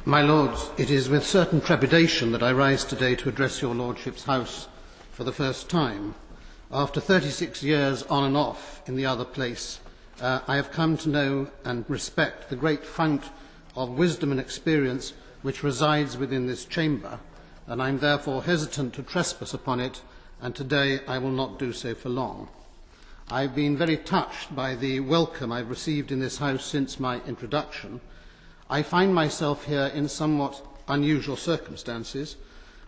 My Lords, it is with certain trepidation that I rise today to address your Lordship's House for the first time. After 36 years on and off in the other place, I have come to know and respect the great fount of wisdom and experience which resides within this chamber, and I am therefore hesitant to trespass upon it, and today I will not do so for long. I have been very touched by the welcome I have received in this House since my introduction. I find myself here in somewhat unusual circumstances.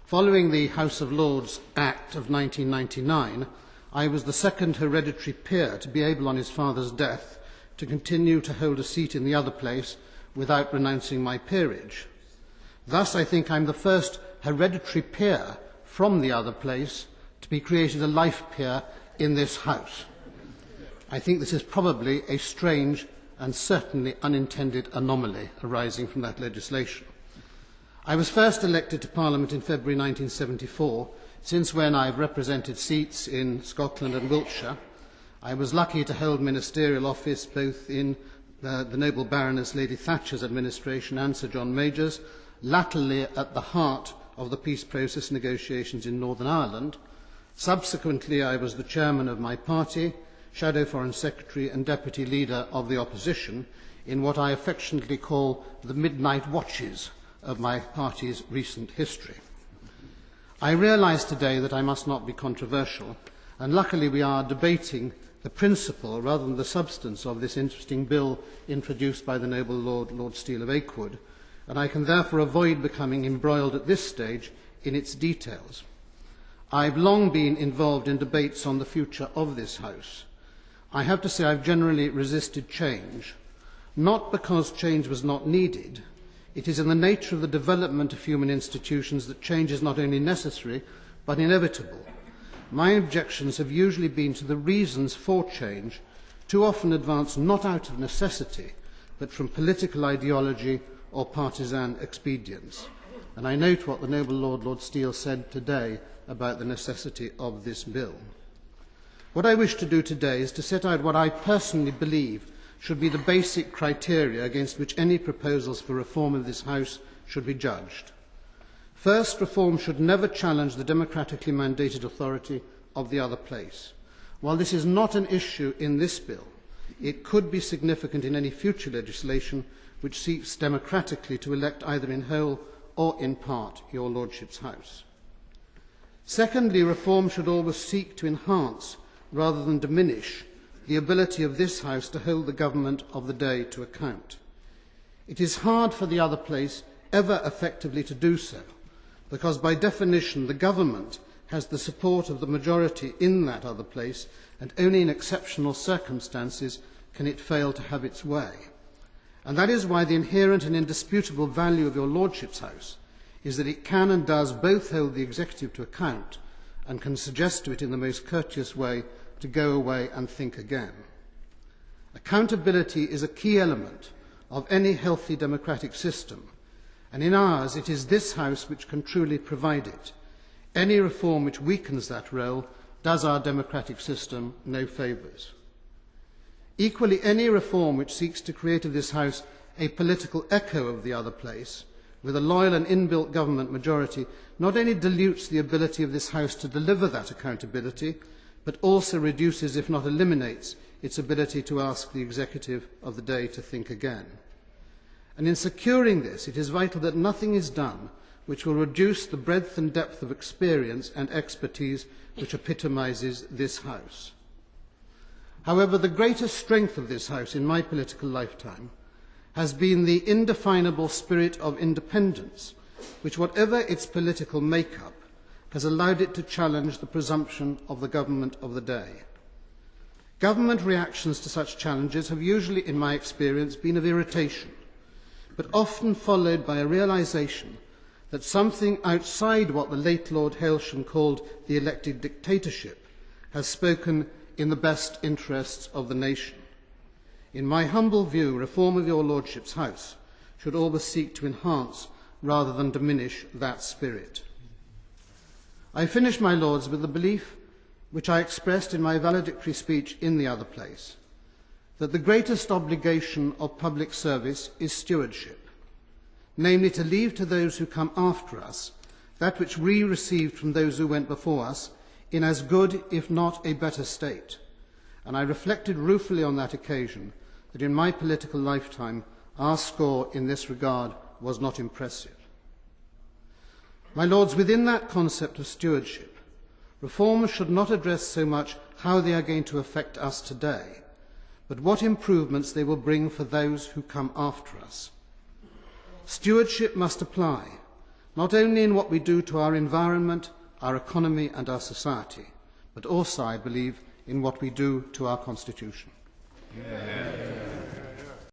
Following the House of Lords Act of 1999, I was the second hereditary peer to be able, on his father's death, to continue to hold a seat in the other place without renouncing my peerage. Thus, I think I am the first hereditary peer from the other place to be created a life peer in this House. I think this is probably a strange and certainly unintended anomaly arising from that legislation. I was first elected to Parliament in February 1974, since when I have represented seats in Scotland and Wiltshire. I was lucky to hold ministerial office both in the noble Baroness Lady Thatcher's administration and Sir John Major's, latterly at the heart of the peace process negotiations in Northern Ireland. Subsequently, I was the chairman of my party, Shadow Foreign Secretary and Deputy Leader of the Opposition in what I affectionately call the midnight watches of my party's recent history. I realise today that I must not be controversial, and luckily we are debating the principle rather than the substance of this interesting bill introduced by the noble Lord Steele of Akewood, and I can therefore avoid becoming embroiled at this stage in its details. I have long been involved in debates on the future of this House. I have to say I have generally resisted change, not because change was not needed. It is in the nature of the development of human institutions that change is not only necessary, but inevitable. My objections have usually been to the reasons for change, too often advanced not out of necessity, but from political ideology or partisan expedience. And I note what the noble Lord Steele said today about the necessity of this bill. What I wish to do today is to set out what I personally believe should be the basic criteria against which any proposals for reform of this House should be judged. First, reform should never challenge the democratically mandated authority of the other place. While this is not an issue in this bill, it could be significant in any future legislation which seeks democratically to elect either in whole or in part your Lordship's House. Secondly, reform should always seek to enhance rather than diminish the ability of this House to hold the government of the day to account. It is hard for the other place ever effectively to do so, because by definition the government has the support of the majority in that other place, and only in exceptional circumstances can it fail to have its way. And that is why the inherent and indisputable value of your Lordship's House is that it can and does both hold the executive to account and can suggest to it in the most courteous way to go away and think again. Accountability is a key element of any healthy democratic system, and in ours it is this House which can truly provide it. Any reform which weakens that role does our democratic system no favours. Equally, any reform which seeks to create of this House a political echo of the other place, with a loyal and inbuilt government majority, not only dilutes the ability of this House to deliver that accountability, but also reduces, if not eliminates, its ability to ask the executive of the day to think again. And in securing this, it is vital that nothing is done which will reduce the breadth and depth of experience and expertise which epitomises this House. However, the greatest strength of this House in my political lifetime has been the indefinable spirit of independence, which, whatever its political makeup, has allowed it to challenge the presumption of the government of the day. Government reactions to such challenges have usually, in my experience, been of irritation, but often followed by a realisation that something outside what the late Lord Hailsham called the elected dictatorship has spoken in the best interests of the nation. In my humble view, reform of your Lordship's House should always seek to enhance rather than diminish that spirit. I finish, my Lords, with the belief which I expressed in my valedictory speech in the other place, that the greatest obligation of public service is stewardship. namely to leave to those who come after us that which we received from those who went before us in as good, if not a better state. And I reflected ruefully on that occasion that in my political lifetime our score in this regard was not impressive. My lords, within that concept of stewardship, reforms should not address so much how they are going to affect us today, but what improvements they will bring for those who come after us. Stewardship must apply, not only in what we do to our environment, our economy and our society, but also, I believe, in what we do to our Constitution. Yeah.